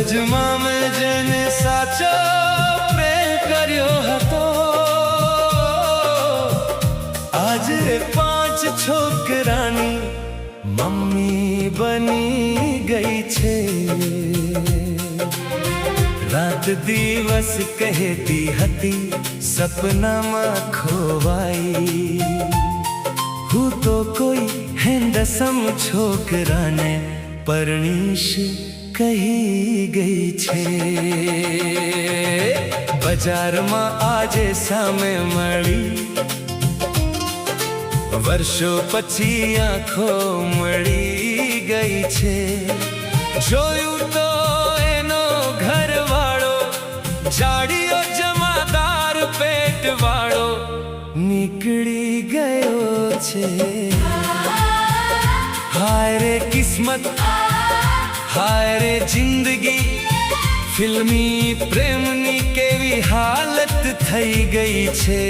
કોલેજમાં મેં જેને સાચો પ્રેમ કર્યો હતો, આજે 5 છોકરાની મમ્મી બની ગઈ છે। રાત દિવસ કહેતી હતી સપનામાં ખોવાઈ, હું તો કોઈ હેન્ડસમ છોકરાને પરણીશ કહી ગઈ છે। બજારમાં આજે સામે મળી, વર્ષો પછી આંખો મળી ગઈ છે। જોયું તો એનો ઘરવાળો જાડિયો જમાદાર પેટવાળો નીકળી ગયો છે। હાય રે કિસ્મત, હાય રે જિંદગી, ફિલ્મી પ્રેમની કેવી હાલત થઈ ગઈ છે।